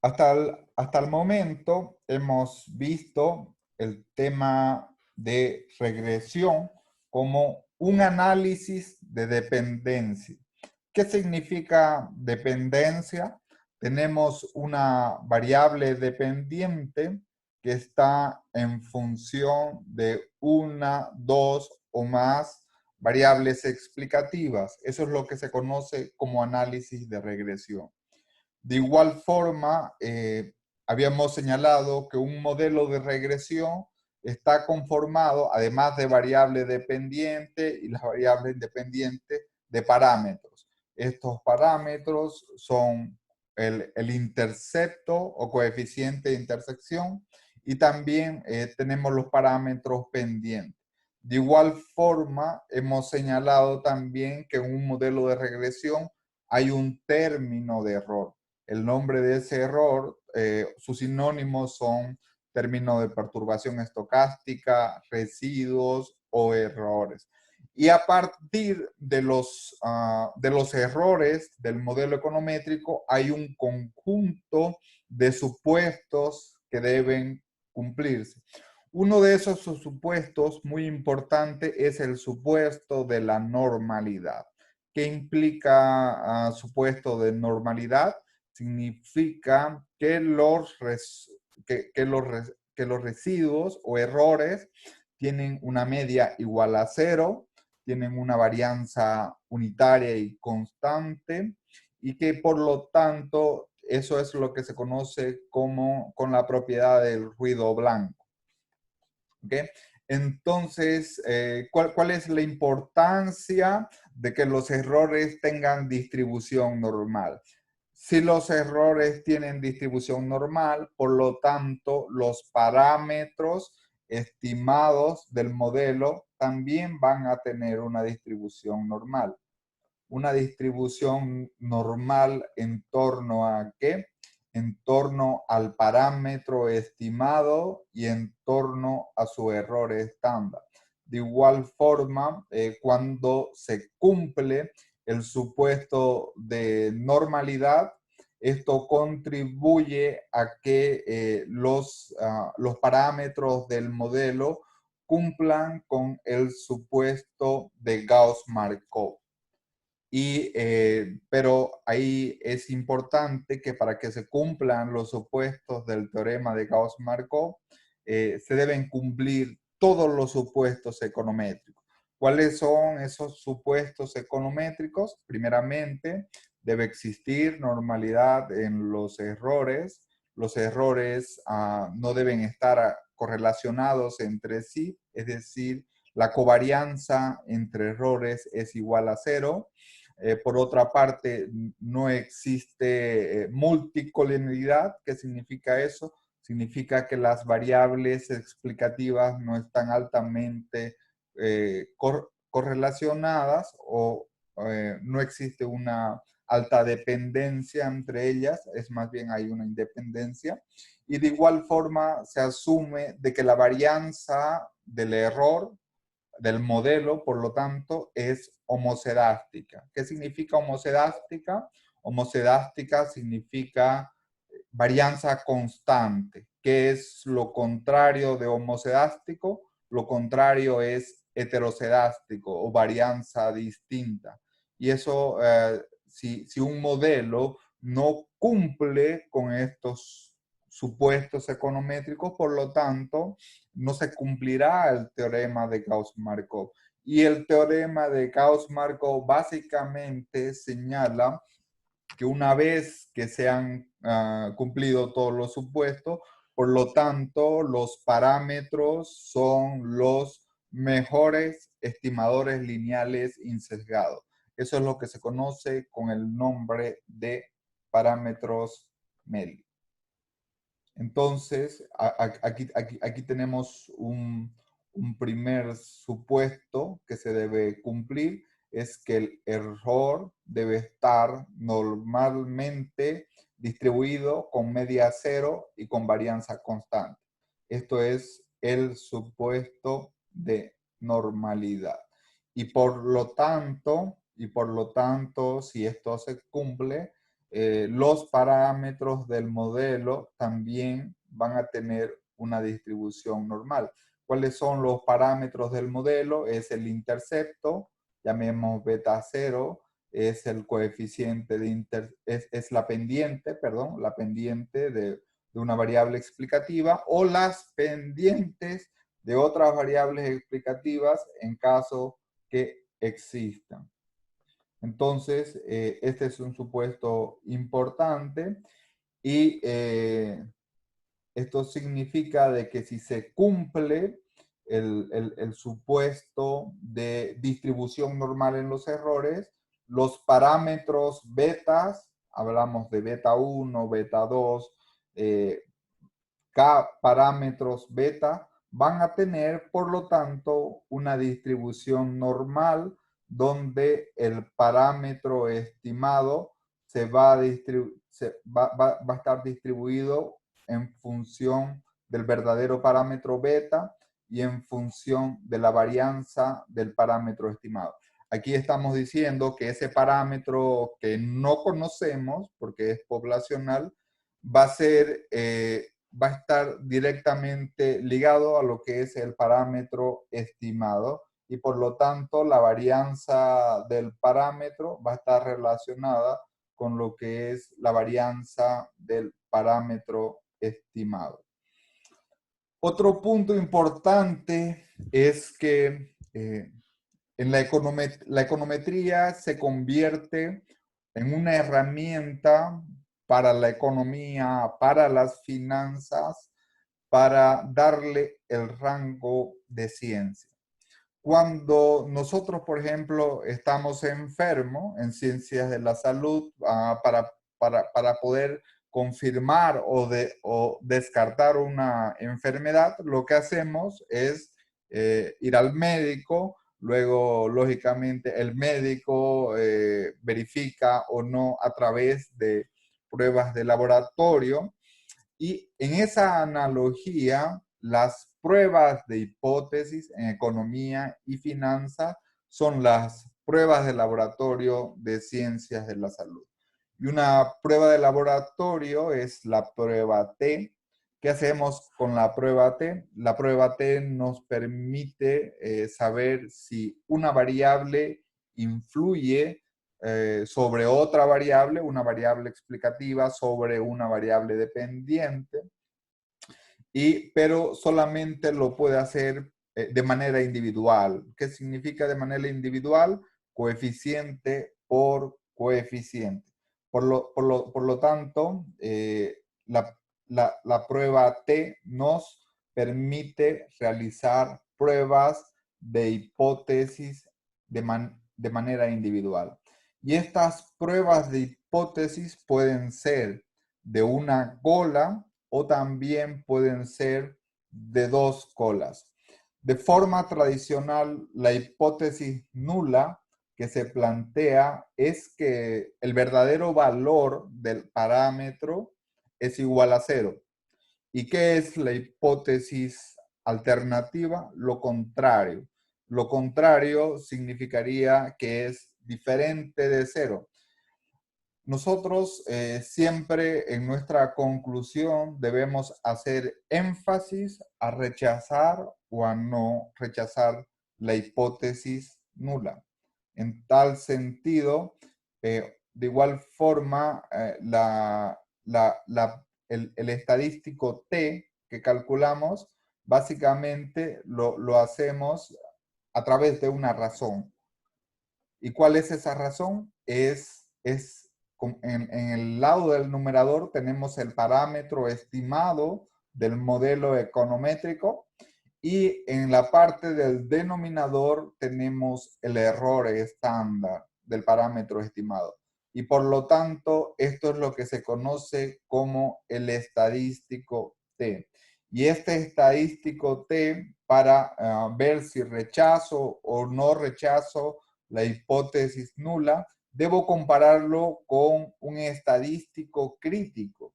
hasta el momento hemos visto el tema de regresión como un análisis de dependencia. ¿Qué significa dependencia? Tenemos una variable dependiente que está en función de una, dos o más variables explicativas. Eso es lo que se conoce como análisis de regresión. De igual forma, habíamos señalado que un modelo de regresión está conformado, además de variable dependiente y las variables independientes, de parámetros. Estos parámetros son el intercepto o coeficiente de intersección y también tenemos los parámetros pendientes. De igual forma, hemos señalado también que en un modelo de regresión hay un término de error. El nombre de ese error, sus sinónimos son términos de perturbación estocástica, residuos o errores. Y a partir de los errores del modelo econométrico hay un conjunto de supuestos que deben cumplirse. Uno de esos supuestos muy importante es el supuesto de la normalidad. ¿Qué implica supuesto de normalidad? Significa que los residuos o errores tienen una media igual a cero, tienen una varianza unitaria y constante, y que por lo tanto eso es lo que se conoce como con la propiedad del ruido blanco. ¿Okay? Entonces, ¿cuál es la importancia de que los errores tengan distribución normal? Si los errores tienen distribución normal, por lo tanto, los parámetros estimados del modelo también van a tener una distribución normal. Una distribución normal en torno a ¿qué? En torno al parámetro estimado y en torno a su error estándar. De igual forma, cuando se cumple el supuesto de normalidad, esto contribuye a que los parámetros del modelo cumplan con el supuesto de Gauss-Markov. Pero ahí es importante que para que se cumplan los supuestos del teorema de Gauss-Markov, se deben cumplir todos los supuestos econométricos. ¿Cuáles son esos supuestos econométricos? Primeramente, debe existir normalidad en los errores. Los errores no deben estar correlacionados entre sí, es decir, la covarianza entre errores es igual a cero. Por otra parte, no existe multicolinialidad. ¿Qué significa eso? Significa que las variables explicativas no están altamente correlacionadas o no existe una alta dependencia entre ellas, es más bien hay una independencia. Y de igual forma se asume de que la varianza del error del modelo, por lo tanto, es homocedástica. ¿Qué significa homocedástica? Homocedástica significa varianza constante. ¿Qué es lo contrario de homocedástico? Lo contrario es heterocedástico o varianza distinta. Y eso, si un modelo no cumple con estos supuestos econométricos, por lo tanto, no se cumplirá el teorema de Gauss-Markov. Y el teorema de Gauss-Markov básicamente señala que una vez que se han cumplido todos los supuestos, por lo tanto, los parámetros son los mejores estimadores lineales insesgados. Eso es lo que se conoce con el nombre de parámetros Meli. Entonces, aquí tenemos un primer supuesto que se debe cumplir, es que el error debe estar normalmente distribuido con media cero y con varianza constante. Esto es el supuesto de normalidad. Y por lo tanto, si esto se cumple, los parámetros del modelo también van a tener una distribución normal. ¿Cuáles son los parámetros del modelo? Es el intercepto, llamemos beta 0, es el coeficiente es la pendiente, perdón, la pendiente de una variable explicativa, o las pendientes de otras variables explicativas en caso que existan. Entonces, este es un supuesto importante y esto significa de que si se cumple el supuesto de distribución normal en los errores, los parámetros betas, hablamos de beta 1, beta 2, K parámetros beta, van a tener, por lo tanto, una distribución normal donde el parámetro estimado va a estar distribuido en función del verdadero parámetro beta y en función de la varianza del parámetro estimado. Aquí estamos diciendo que ese parámetro que no conocemos, porque es poblacional, va a estar directamente ligado a lo que es el parámetro estimado y por lo tanto la varianza del parámetro va a estar relacionada con lo que es la varianza del parámetro estimado. Otro punto importante es que en la econometría se convierte en una herramienta para la economía, para las finanzas, para darle el rango de ciencia. Cuando nosotros, por ejemplo, estamos enfermos en ciencias de la salud, para poder confirmar o descartar una enfermedad, lo que hacemos es ir al médico. Luego, lógicamente, el médico verifica o no a través de pruebas de laboratorio. Y en esa analogía, las pruebas de hipótesis en economía y finanzas son las pruebas de laboratorio de ciencias de la salud. Y una prueba de laboratorio es la prueba T. ¿Qué hacemos con la prueba T? La prueba T nos permite saber si una variable influye sobre otra variable, una variable explicativa sobre una variable dependiente, pero solamente lo puede hacer de manera individual. ¿Qué significa de manera individual? Coeficiente por coeficiente. Por lo tanto, la prueba T nos permite realizar pruebas de hipótesis de manera individual. Y estas pruebas de hipótesis pueden ser de una cola o también pueden ser de dos colas. De forma tradicional, la hipótesis nula que se plantea es que el verdadero valor del parámetro es igual a cero. ¿Y qué es la hipótesis alternativa? Lo contrario. Lo contrario significaría que es diferente de cero. Nosotros siempre en nuestra conclusión debemos hacer énfasis a rechazar o a no rechazar la hipótesis nula. En tal sentido, de igual forma, el estadístico T que calculamos, básicamente lo hacemos a través de una razón. ¿Y cuál es esa razón? En el lado del numerador tenemos el parámetro estimado del modelo econométrico y en la parte del denominador tenemos el error estándar del parámetro estimado. Y por lo tanto, esto es lo que se conoce como el estadístico T. Y este estadístico T, para ver si rechazo o no rechazo la hipótesis nula, debo compararlo con un estadístico crítico.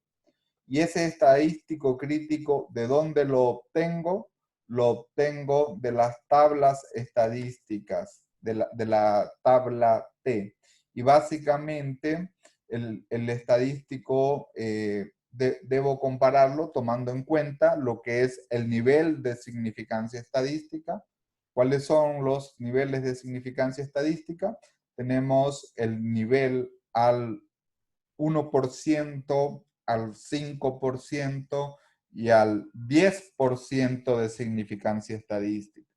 Y ese estadístico crítico, ¿de dónde lo obtengo? Lo obtengo de las tablas estadísticas, de la tabla T. Y básicamente el estadístico debo compararlo tomando en cuenta lo que es el nivel de significancia estadística. ¿Cuáles son los niveles de significancia estadística? Tenemos el nivel al 1%, al 5% y al 10% de significancia estadística,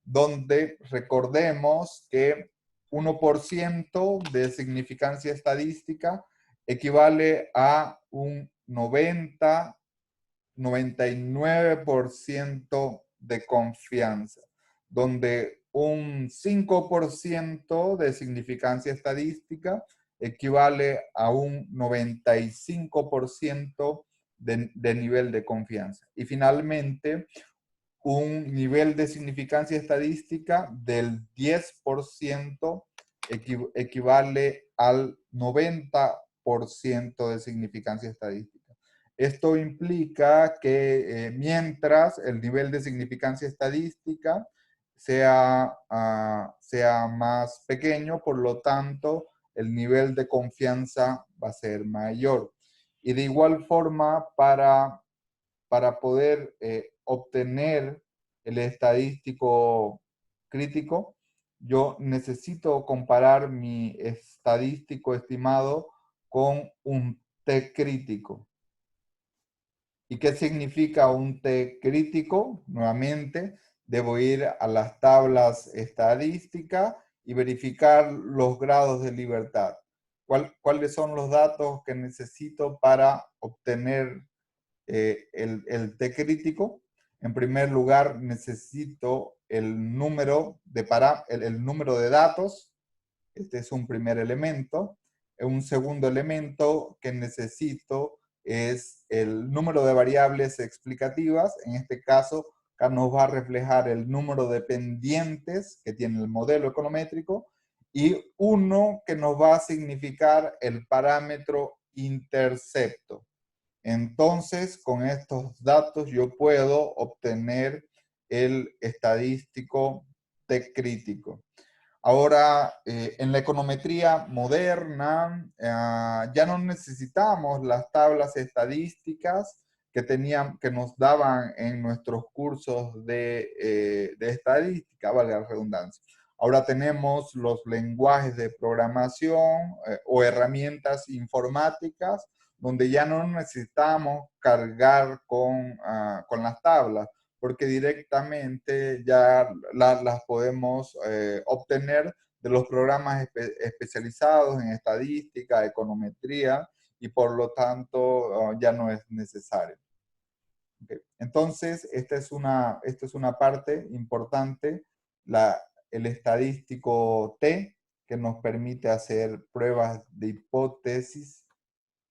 donde recordemos que 1% de significancia estadística equivale a un 99% de confianza, donde un 5% de significancia estadística equivale a un 95% de nivel de confianza. Y finalmente, un nivel de significancia estadística del 10% equivale al 90% de significancia estadística. Esto implica que mientras el nivel de significancia estadística sea más pequeño, por lo tanto, el nivel de confianza va a ser mayor. Y de igual forma, para poder obtener el estadístico crítico, yo necesito comparar mi estadístico estimado con un T crítico. ¿Y qué significa un T crítico? Nuevamente, debo ir a las tablas estadísticas y verificar los grados de libertad. ¿Cuáles son los datos que necesito para obtener el T crítico? En primer lugar, necesito el número el número de datos. Este es un primer elemento. Un segundo elemento que necesito es el número de variables explicativas. En este caso, acá nos va a reflejar el número de pendientes que tiene el modelo econométrico y uno que nos va a significar el parámetro intercepto. Entonces, con estos datos yo puedo obtener el estadístico T crítico. Ahora, en la econometría moderna, ya no necesitamos las tablas estadísticas que nos daban en nuestros cursos de estadística, valga la redundancia. Ahora tenemos los lenguajes de programación o herramientas informáticas donde ya no necesitamos cargar con las tablas, porque directamente ya las podemos obtener de los programas especializados en estadística, econometría, y por lo tanto ya no es necesario. Okay. Entonces, esta es una parte importante, el estadístico T, que nos permite hacer pruebas de hipótesis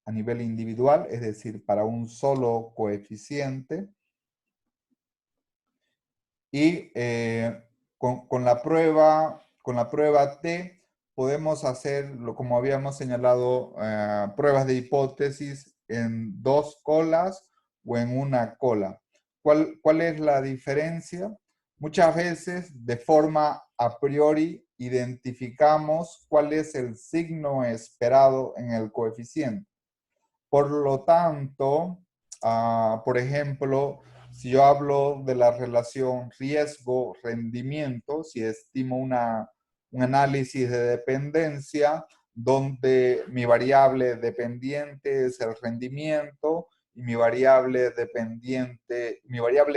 a nivel individual, es decir, para un solo coeficiente. Y con la prueba T podemos hacer, como habíamos señalado, pruebas de hipótesis en 2 colas o en una cola. ¿Cuál es la diferencia? Muchas veces, de forma a priori, identificamos cuál es el signo esperado en el coeficiente. Por lo tanto, por ejemplo, si yo hablo de la relación riesgo-rendimiento, si estimo un análisis de dependencia donde mi variable dependiente es el rendimiento y mi variable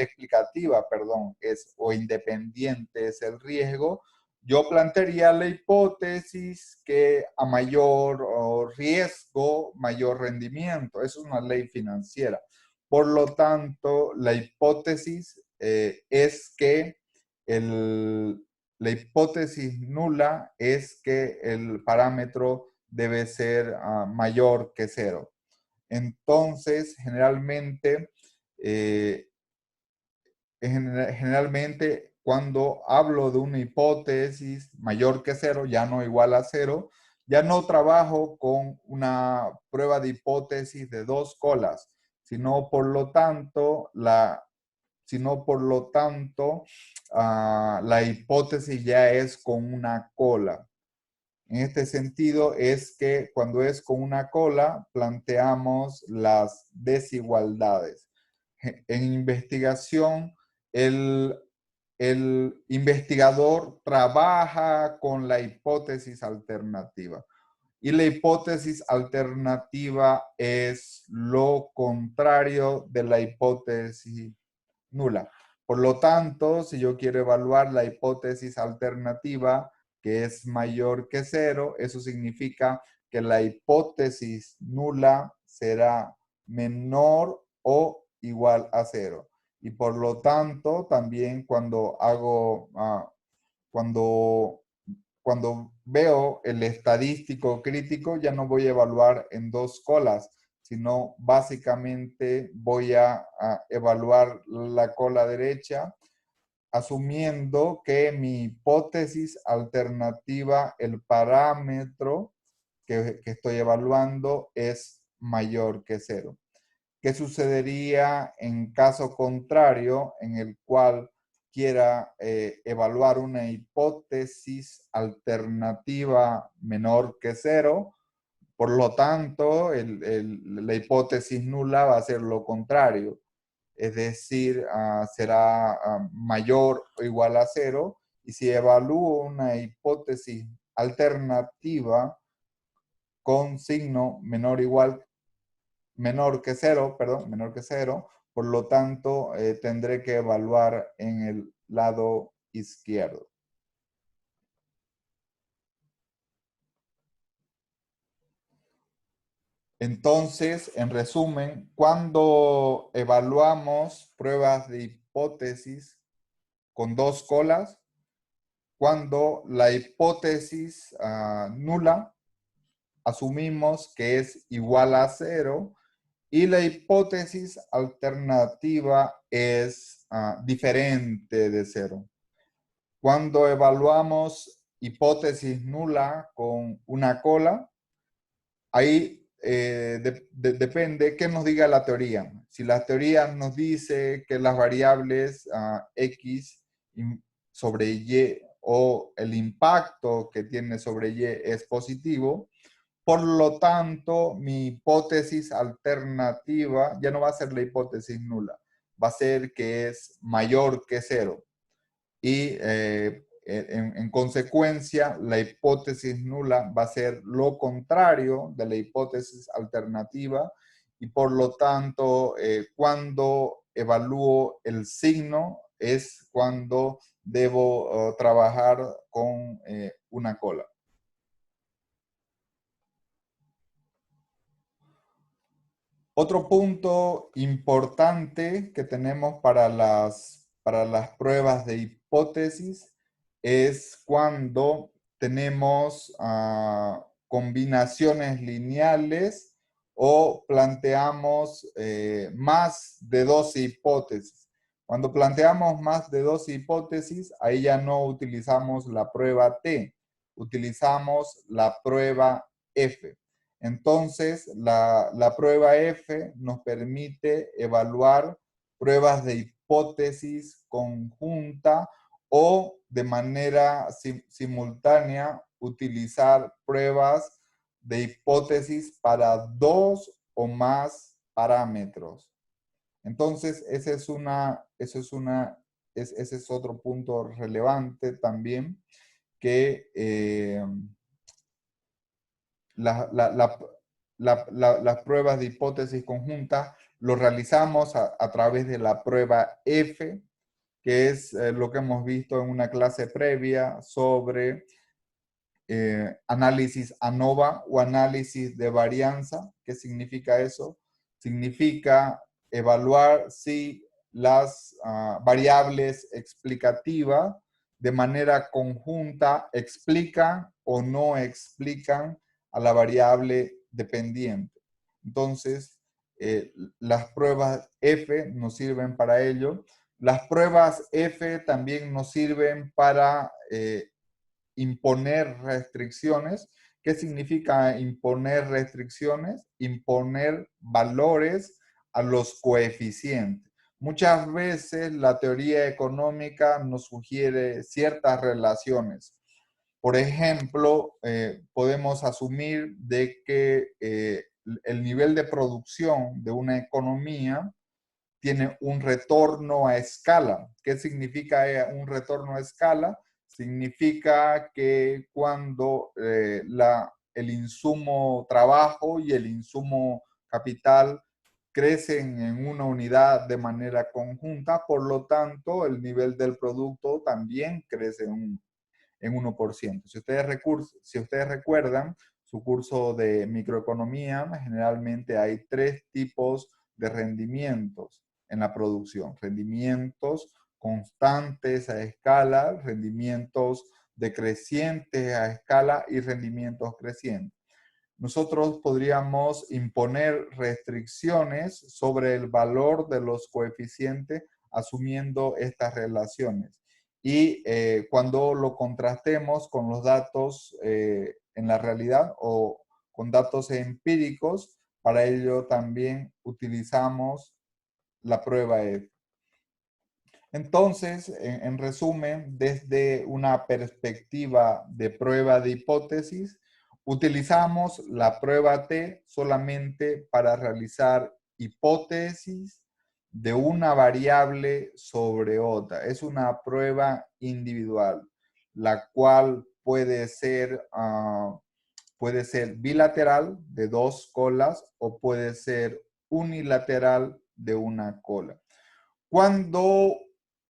explicativa, perdón, o independiente es el riesgo, yo plantearía la hipótesis que a mayor riesgo, mayor rendimiento. Eso es una ley financiera. Por lo tanto, la hipótesis es que la hipótesis nula es que el parámetro debe ser mayor que 0. Entonces, generalmente, cuando hablo de una hipótesis mayor que 0, ya no igual a 0, ya no trabajo con una prueba de hipótesis de 2 colas, sino por lo tanto, la hipótesis ya es con una cola. en este sentido es que cuando es con una cola, planteamos las desigualdades. En investigación, el, el investigador trabaja con la hipótesis alternativa. Y la hipótesis alternativa es lo contrario de la hipótesis nula. Por lo tanto, si yo quiero evaluar la hipótesis alternativa, que es mayor que cero, eso significa que la hipótesis nula será menor o igual a cero. Y por lo tanto, también cuando cuando veo el estadístico crítico, ya no voy a evaluar en dos colas, sino básicamente voy a evaluar la cola derecha, asumiendo que mi hipótesis alternativa, el parámetro que estoy evaluando, es mayor que cero. ¿Qué sucedería en caso contrario en el cual quiera evaluar una hipótesis alternativa menor que cero? Por lo tanto, la hipótesis nula va a ser lo contrario, es decir, será mayor o igual a cero. Y si evalúo una hipótesis alternativa con signo menor que cero, perdón, menor que cero, por lo tanto tendré que evaluar en el lado izquierdo. Entonces, en resumen, cuando evaluamos pruebas de hipótesis con dos colas, cuando la hipótesis nula asumimos que es igual a cero y la hipótesis alternativa es diferente de cero. Cuando evaluamos hipótesis nula con una cola, ahí depende qué nos diga la teoría. Si la teoría nos dice que las variables X sobre Y o el impacto que tiene sobre Y es positivo, por lo tanto, mi hipótesis alternativa ya no va a ser la hipótesis nula, va a ser que es mayor que cero. Y en consecuencia, la hipótesis nula va a ser lo contrario de la hipótesis alternativa y por lo tanto, cuando evalúo el signo es cuando debo trabajar con una cola. Otro punto importante que tenemos para las pruebas de hipótesis es cuando tenemos combinaciones lineales o planteamos más de dos hipótesis. Cuando planteamos más de dos hipótesis, ahí ya no utilizamos la prueba T, utilizamos la prueba F. Entonces, la prueba F nos permite evaluar pruebas de hipótesis conjunta o de manera simultánea utilizar pruebas de hipótesis para dos o más parámetros. Entonces, ese es otro punto relevante también que las pruebas de hipótesis conjunta lo realizamos a través de la prueba F, que es lo que hemos visto en una clase previa sobre análisis ANOVA o análisis de varianza. ¿Qué significa eso? Significa evaluar si las variables explicativas de manera conjunta explican o no explican a la variable dependiente. Entonces, las pruebas F nos sirven para ello. Las pruebas F también nos sirven para imponer restricciones. ¿Qué significa imponer restricciones? Imponer valores a los coeficientes. Muchas veces la teoría económica nos sugiere ciertas relaciones. Por ejemplo, podemos asumir de que el nivel de producción de una economía tiene un retorno a escala. ¿Qué significa un retorno a escala? Significa que cuando el insumo trabajo y el insumo capital crecen en una unidad de manera conjunta, por lo tanto, el nivel del producto también crece en 1%. Si ustedes recuerdan su curso de microeconomía, generalmente hay tres tipos de rendimientos en la producción. Rendimientos constantes a escala, rendimientos decrecientes a escala y rendimientos crecientes. Nosotros podríamos imponer restricciones sobre el valor de los coeficientes asumiendo estas relaciones. Y cuando lo contrastemos con los datos en la realidad o con datos empíricos, para ello también utilizamos la prueba F. Entonces, en resumen, desde una perspectiva de prueba de hipótesis, utilizamos la prueba T solamente para realizar hipótesis de una variable sobre otra. Es una prueba individual, la cual puede ser bilateral de dos colas o puede ser unilateral de una cola. Cuando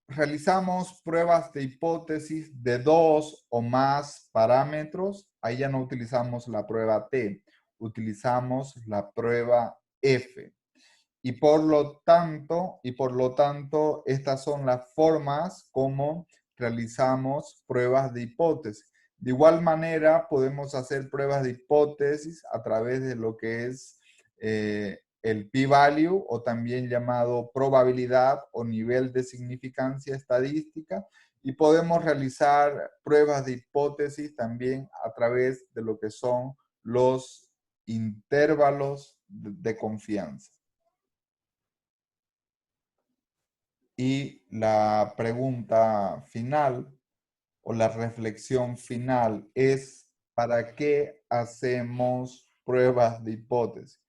realizamos pruebas de hipótesis de dos o más parámetros, ahí ya no utilizamos la prueba T, utilizamos la prueba F. Y por lo tanto, estas son las formas como realizamos pruebas de hipótesis. De igual manera, podemos hacer pruebas de hipótesis a través de lo que es el p-value, o también llamado probabilidad o nivel de significancia estadística, y podemos realizar pruebas de hipótesis también a través de lo que son los intervalos de confianza. Y la pregunta final o la reflexión final es: ¿para qué hacemos pruebas de hipótesis?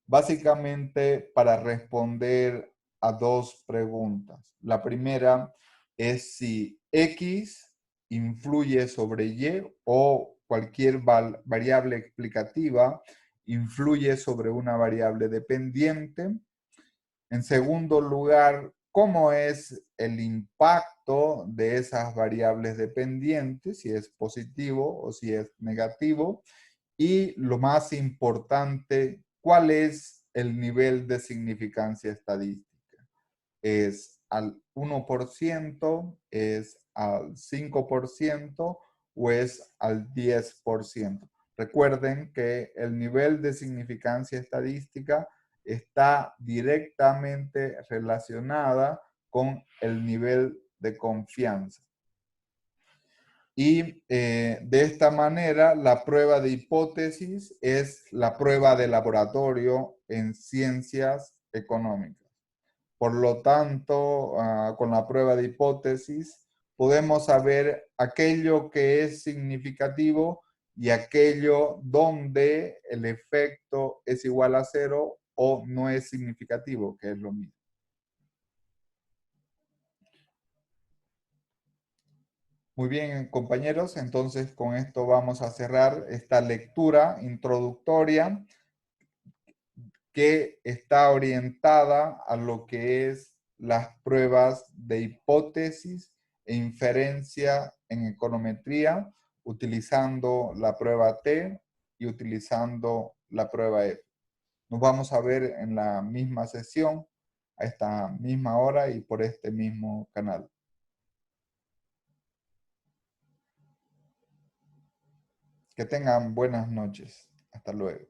Básicamente para responder a dos preguntas. La primera es si X influye sobre Y o cualquier variable explicativa influye sobre una variable dependiente. En segundo lugar, ¿cómo es el impacto de esas variables dependientes? Si es positivo o si es negativo. Y lo más importante, ¿cuál es el nivel de significancia estadística? ¿Es al 1%, es al 5% o es al 10%? Recuerden que el nivel de significancia estadística está directamente relacionada con el nivel de confianza. Y de esta manera, la prueba de hipótesis es la prueba de laboratorio en ciencias económicas. Por lo tanto, con la prueba de hipótesis, podemos saber aquello que es significativo y aquello donde el efecto es igual a cero o no es significativo, que es lo mismo. Muy bien, compañeros, entonces con esto vamos a cerrar esta lectura introductoria que está orientada a lo que es las pruebas de hipótesis e inferencia en econometría, utilizando la prueba T y utilizando la prueba F. Nos vamos a ver en la misma sesión, a esta misma hora y por este mismo canal. Que tengan buenas noches. Hasta luego.